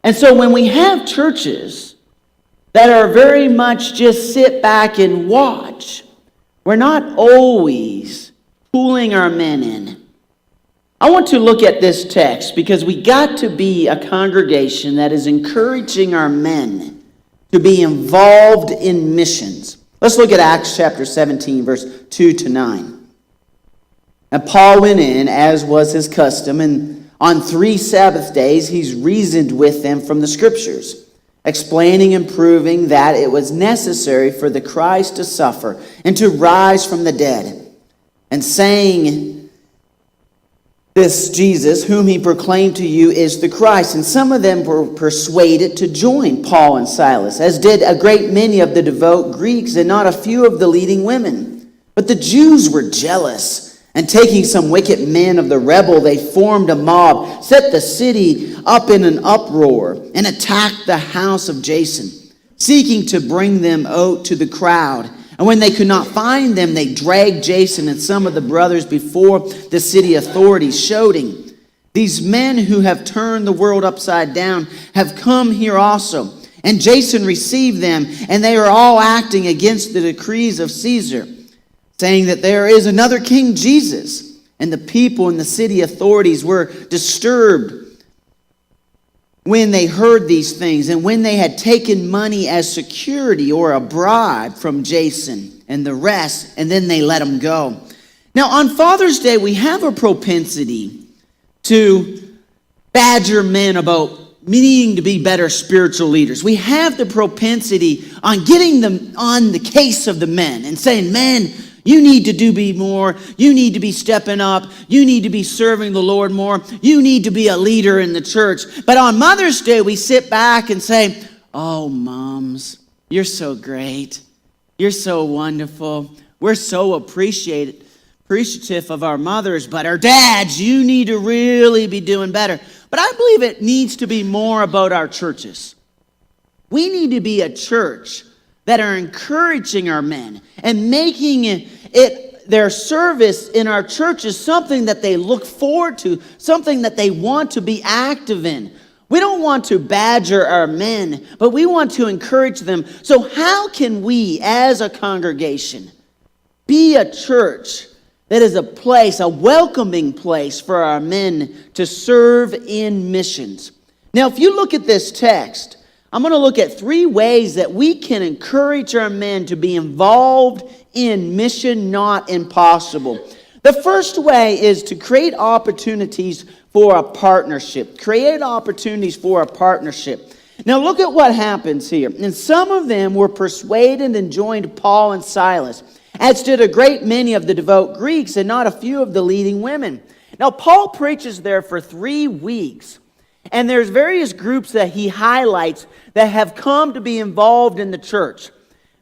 And so when we have churches that are very much just sit back and watch, we're not always pulling our men in. I want to look at this text because we got to be a congregation that is encouraging our men to be involved in missions. Let's look at Acts chapter 17, verse 2 to 9. And Paul went in, as was his custom, and on 3 Sabbath days he's reasoned with them from the Scriptures, explaining and proving that it was necessary for the Christ to suffer and to rise from the dead, and saying, this Jesus, whom he proclaimed to you, is the Christ. And some of them were persuaded to join Paul and Silas, as did a great many of the devout Greeks, and not a few of the leading women. But the Jews were jealous, and taking some wicked men of the rebel, they formed a mob, set the city up in an uproar, and attacked the house of Jason, seeking to bring them out to the crowd. And when they could not find them, they dragged Jason and some of the brothers before the city authorities, shouting, these men who have turned the world upside down have come here also. And Jason received them, and they are all acting against the decrees of Caesar, saying that there is another king, Jesus. And the people and the city authorities were disturbed when they heard these things, and when they had taken money as security or a bribe from Jason and the rest, and then they let him go. Now, on Father's Day, we have a propensity to badger men about needing to be better spiritual leaders. We have the propensity on getting them on the case of the men and saying, men, you need to be more. You need to be stepping up. You need to be serving the Lord more. You need to be a leader in the church. But on Mother's Day, we sit back and say, oh, moms, you're so great. You're so wonderful. We're so appreciative of our mothers. But our dads, you need to really be doing better. But I believe it needs to be more about our churches. We need to be a church that are encouraging our men and making it their service in our churches something that they look forward to, something that they want to be active in. We don't want to badger our men, but we want to encourage them. So how can we, as a congregation, be a church that is a place, a welcoming place for our men to serve in missions? Now, if you look at this text, I'm going to look at 3 ways that we can encourage our men to be involved in mission not impossible. The first way is to create opportunities for a partnership. Create opportunities for a partnership. Now look at what happens here. And some of them were persuaded and joined Paul and Silas, as did a great many of the devout Greeks, and not a few of the leading women. Now Paul preaches there for 3 weeks. And there's various groups that he highlights that have come to be involved in the church.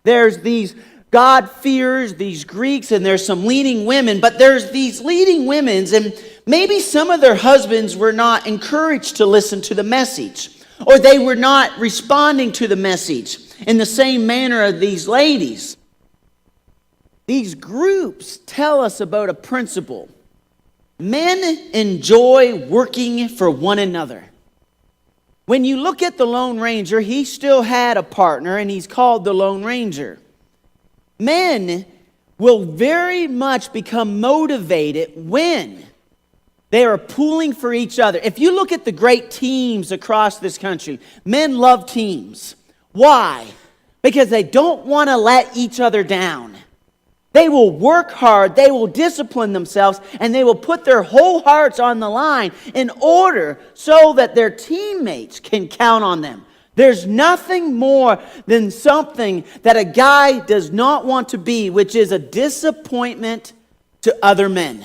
There's these God-fearers, these Greeks, and there's some leading women. But there's these leading women, and maybe some of their husbands were not encouraged to listen to the message, or they were not responding to the message in the same manner as these ladies. These groups tell us about a principle. Men enjoy working for one another. When you look at the Lone Ranger, he still had a partner, and he's called the Lone Ranger. Men will very much become motivated when they are pulling for each other. If you look at the great teams across this country, men love teams. Why? Because they don't want to let each other down. They will work hard, they will discipline themselves, and they will put their whole hearts on the line in order so that their teammates can count on them. There's nothing more than something that a guy does not want to be, which is a disappointment to other men.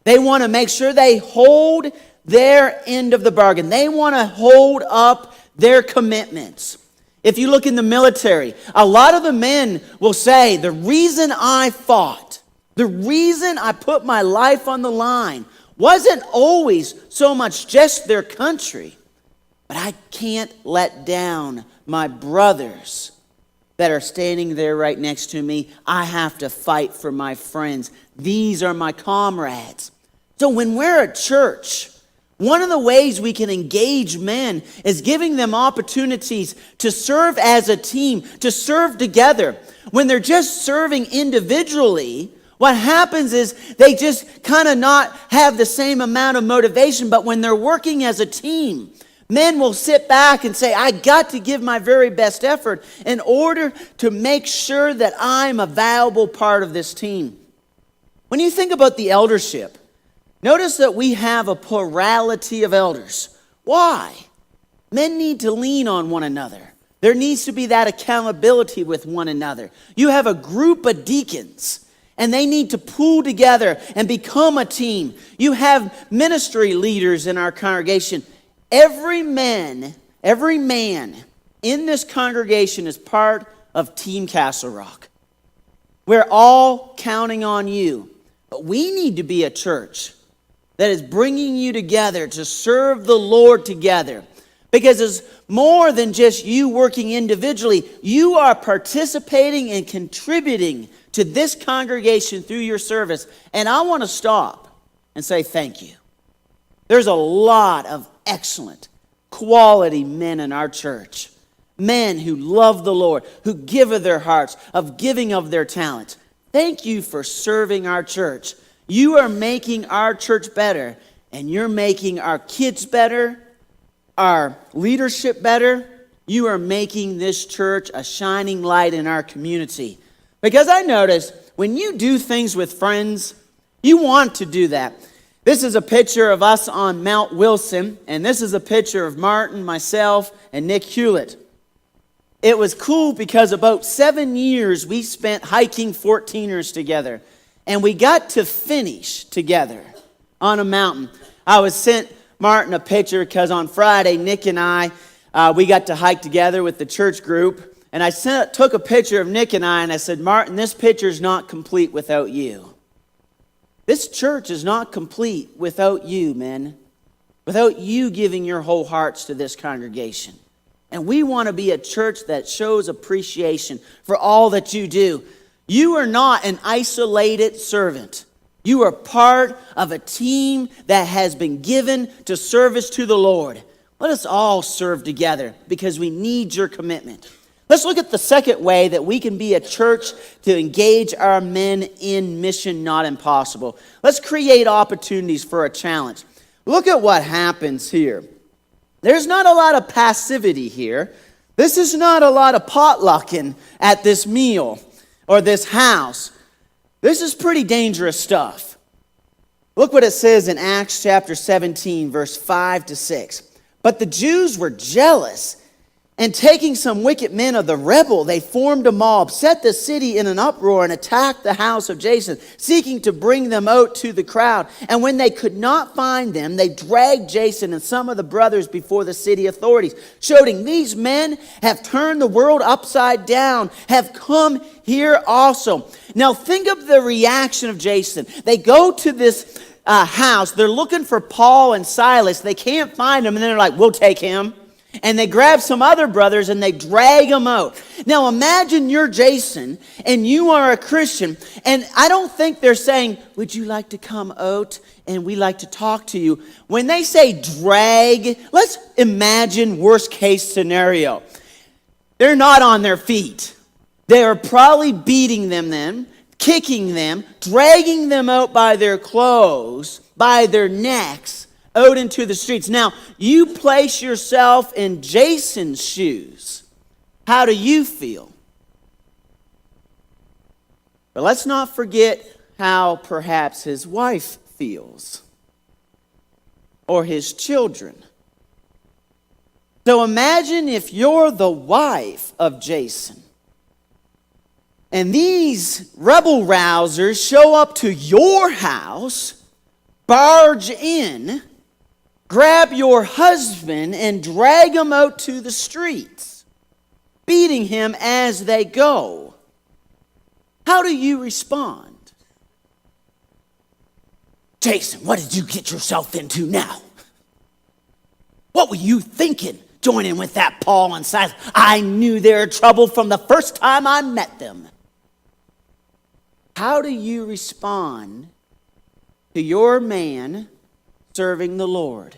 They want to make sure they hold their end of the bargain. They want to hold up their commitments. If you look in the military, a lot of the men will say, the reason I fought, the reason I put my life on the line wasn't always so much just their country, but I can't let down my brothers that are standing there right next to me. I have to fight for my friends. These are my comrades. So when we're a church, One of the ways we can engage men is giving them opportunities to serve as a team, to serve together. When they're just serving individually, what happens is they just kind of not have the same amount of motivation. But when they're working as a team, men will sit back and say, I got to give my very best effort in order to make sure that I'm a valuable part of this team. When you think about the eldership, notice that we have a plurality of elders. Why? Men need to lean on one another. There needs to be that accountability with one another. You have a group of deacons, and they need to pool together and become a team. You have ministry leaders in our congregation. Every man in this congregation is part of Team Castle Rock. We're all counting on you. But we need to be a church that is bringing you together to serve the Lord together. Because it's more than just you working individually. You are participating and contributing to this congregation through your service. And I want to stop and say thank you. There's a lot of excellent, quality men in our church. Men who love the Lord, who give of their hearts, of giving of their talents. Thank you for serving our church. You are making our church better, and you're making our kids better, our leadership better. You are making this church a shining light in our community. Because I notice when you do things with friends, you want to do that. This is a picture of us on Mount Wilson, and this is a picture of Martin, myself, and Nick Hewlett. It was cool because about 7 years we spent hiking 14ers together, and we got to finish together on a mountain. I was sent Martin a picture because on Friday, Nick and I, we got to hike together with the church group, and I took a picture of Nick and I said, Martin, this picture's not complete without you. This church is not complete without you, men. Without you giving your whole hearts to this congregation. And we want to be a church that shows appreciation for all that you do. You are not an isolated servant. You are part of a team that has been given to service to the Lord. Let us all serve together because we need your commitment. Let's look at the second way that we can be a church to engage our men in mission not impossible. Let's create opportunities for a challenge. Look at what happens here. There's not a lot of passivity here. This is not a lot of potlucking at this meal or this house. This is pretty dangerous stuff. Look what it says in Acts chapter 17, verse 5 to 6. But the Jews were jealous, and taking some wicked men of the rebel, they formed a mob, set the city in an uproar, and attacked the house of Jason, seeking to bring them out to the crowd. And when they could not find them, they dragged Jason and some of the brothers before the city authorities, shouting, "These men have turned the world upside down, have come here also." Now think of the reaction of Jason. They go to this house. They're looking for Paul and Silas. They can't find them, and then they're like, "We'll take him." And they grab some other brothers and they drag them out. Now imagine you're Jason and you are a Christian. And I don't think they're saying, "Would you like to come out and we like to talk to you?" When they say drag, let's imagine worst case scenario. They're not on their feet. They are probably beating them then, kicking them, dragging them out by their clothes, by their necks, out into the streets. Now, you place yourself in Jason's shoes. How do you feel? But let's not forget how perhaps his wife feels, or his children. So imagine if you're the wife of Jason, and these rebel rousers show up to your house, barge in, grab your husband and drag him out to the streets, beating him as they go. How do you respond? "Jason, what did you get yourself into now? What were you thinking joining with that Paul and Silas? I knew they were trouble from the first time I met them." How do you respond to your man serving the Lord?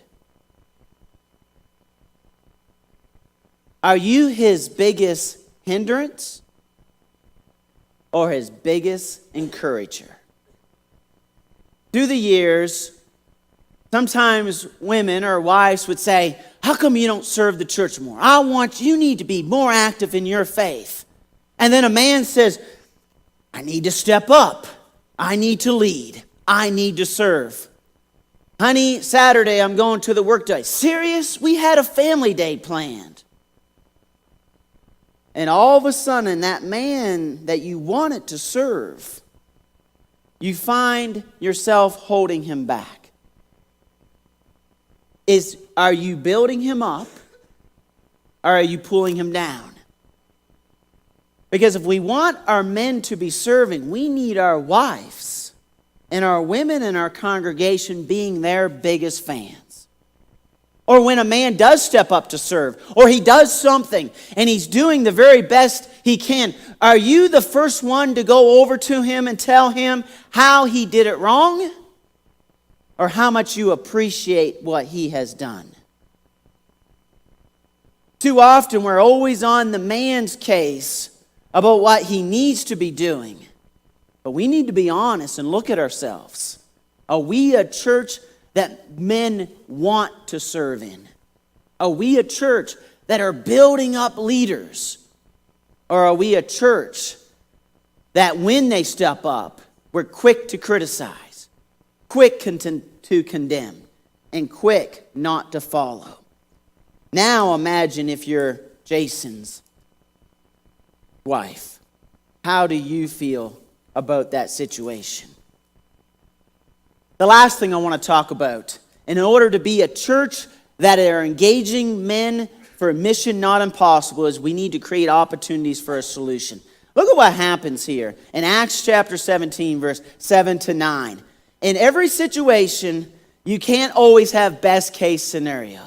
Are you his biggest hindrance or his biggest encourager? Through the years, sometimes women or wives would say, how come you don't serve the church more? You need to be more active in your faith. And then a man says, I need to step up. I need to lead. I need to serve. Honey, Saturday I'm going to the work day. Serious? We had a family day planned. And all of a sudden, that man that you wanted to serve, you find yourself holding him back. Are you building him up or are you pulling him down? Because if we want our men to be serving, we need our wives and our women in our congregation being their biggest fans. Or when a man does step up to serve, or he does something and he's doing the very best he can, are you the first one to go over to him and tell him how he did it wrong? Or how much you appreciate what he has done? Too often we're always on the man's case about what he needs to be doing. But we need to be honest and look at ourselves. Are we a church that men want to serve in? Are we a church that are building up leaders? Or are we a church that when they step up, we're quick to criticize, quick to condemn, and quick not to follow? Now imagine if you're Jason's wife. How do you feel about that situation? The last thing I want to talk about, in order to be a church that are engaging men for a mission not impossible, is we need to create opportunities for a solution. Look at what happens here in Acts chapter 17, verse 7 to 9. In every situation, you can't always have best case scenario.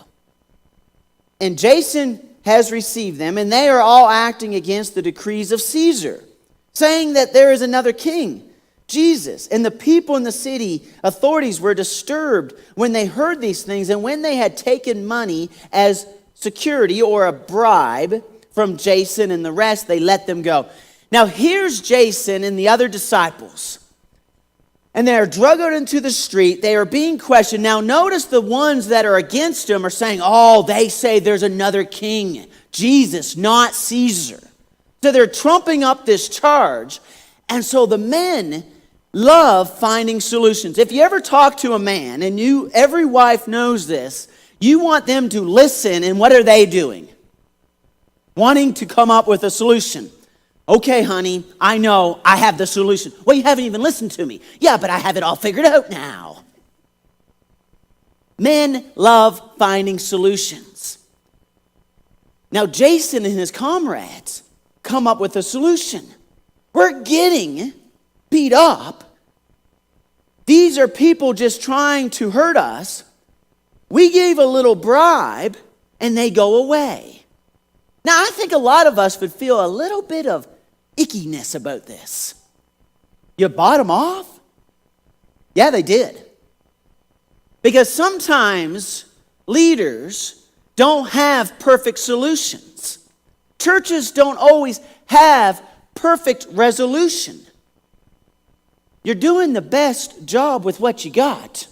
And Jason has received them, and they are all acting against the decrees of Caesar, saying that there is another king, Jesus. And the people in the city authorities were disturbed when they heard these things, and when they had taken money as security or a bribe from Jason and the rest, they let them go. Now here's Jason and the other disciples. And they are dragged out into the street. They are being questioned. Now notice the ones that are against him are saying, oh, they say there's another king, Jesus, not Caesar. So they're trumping up this charge. And so the men love finding solutions. If you ever talk to a man, and every wife knows this, you want them to listen, and what are they doing? Wanting to come up with a solution. Okay, honey, I know I have the solution. Well, you haven't even listened to me. Yeah, but I have it all figured out now. Men love finding solutions. Now, Jason and his comrades come up with a solution. We're getting beat up. These are people just trying to hurt us. We gave a little bribe, and they go away. Now, I think a lot of us would feel a little bit of ickiness about this. You bought them off? Yeah, they did. Because sometimes leaders don't have perfect solutions. Churches don't always have perfect resolution. You're doing the best job with what you got.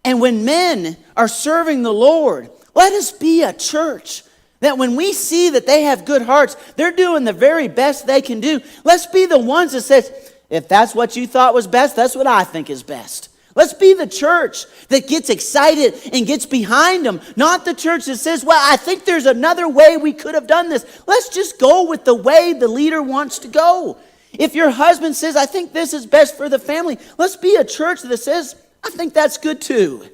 And when men are serving the Lord, let us be a church that when we see that they have good hearts, they're doing the very best they can do. Let's be the ones that says, if that's what you thought was best, that's what I think is best. Let's be the church that gets excited and gets behind them, not the church that says, well, I think there's another way we could have done this. Let's just go with the way the leader wants to go. If your husband says, I think this is best for the family, let's be a church that says, I think that's good too.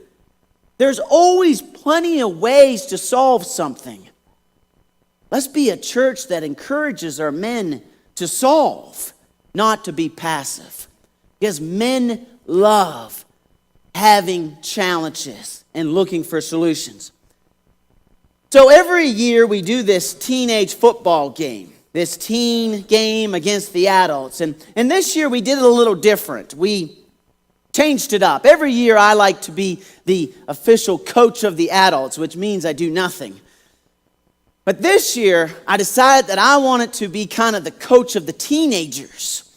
There's always plenty of ways to solve something. Let's be a church that encourages our men to solve, not to be passive. Because men love having challenges and looking for solutions. So every year we do this teenage football game, this teen game against the adults. And this year we did it a little different. We changed it up. Every year I like to be the official coach of the adults, which means I do nothing. But this year, I decided that I wanted to be kind of the coach of the teenagers.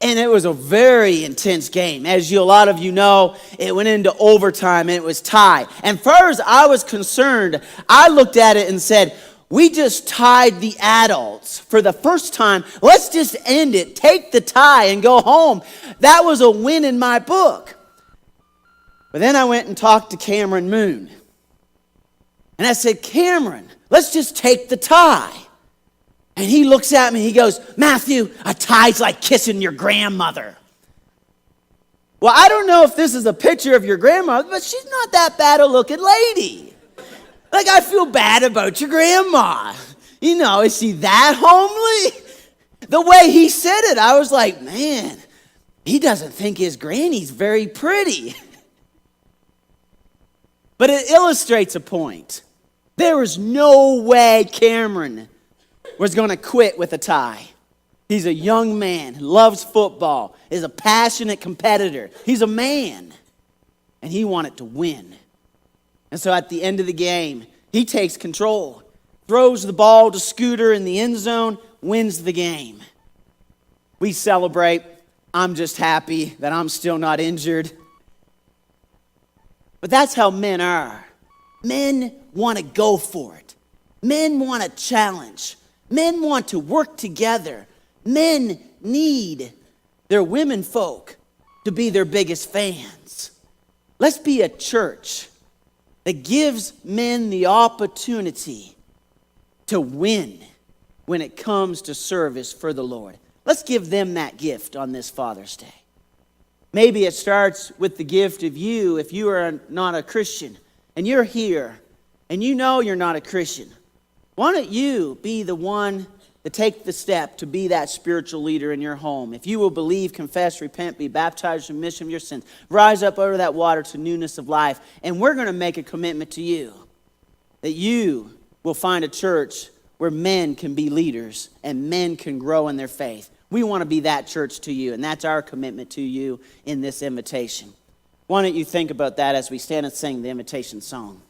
And it was a very intense game. As a lot of you know, it went into overtime and it was tie. And far as I was concerned, I looked at it and said, we just tied the adults for the first time. Let's just end it, take the tie and go home. That was a win in my book. But then I went and talked to Cameron Moon. And I said, Cameron, let's just take the tie. And he looks at me, he goes, Matthew, a tie's like kissing your grandmother. Well, I don't know if this is a picture of your grandmother, but she's not that bad a looking lady. Like, I feel bad about your grandma. You know, is she that homely? The way he said it, I was like, man, he doesn't think his granny's very pretty. But it illustrates a point. There was no way Cameron was going to quit with a tie. He's a young man, loves football, is a passionate competitor. He's a man, and he wanted to win. And so at the end of the game, he takes control, throws the ball to Scooter in the end zone, wins the game. We celebrate. I'm just happy that I'm still not injured. But that's how men are. Men want to go for it. Men want a challenge. Men want to work together. Men need their women folk to be their biggest fans. Let's be a church that gives men the opportunity to win when it comes to service for the Lord. Let's give them that gift on this Father's Day. Maybe it starts with the gift of you if you are not a Christian and you're here and you know you're not a Christian. Why don't you be the one to take the step to be that spiritual leader in your home? If you will believe, confess, repent, be baptized in remission of your sins, rise up out of that water to newness of life, and we're going to make a commitment to you that you will find a church where men can be leaders and men can grow in their faith. We want to be that church to you, and that's our commitment to you in this invitation. Why don't you think about that as we stand and sing the invitation song?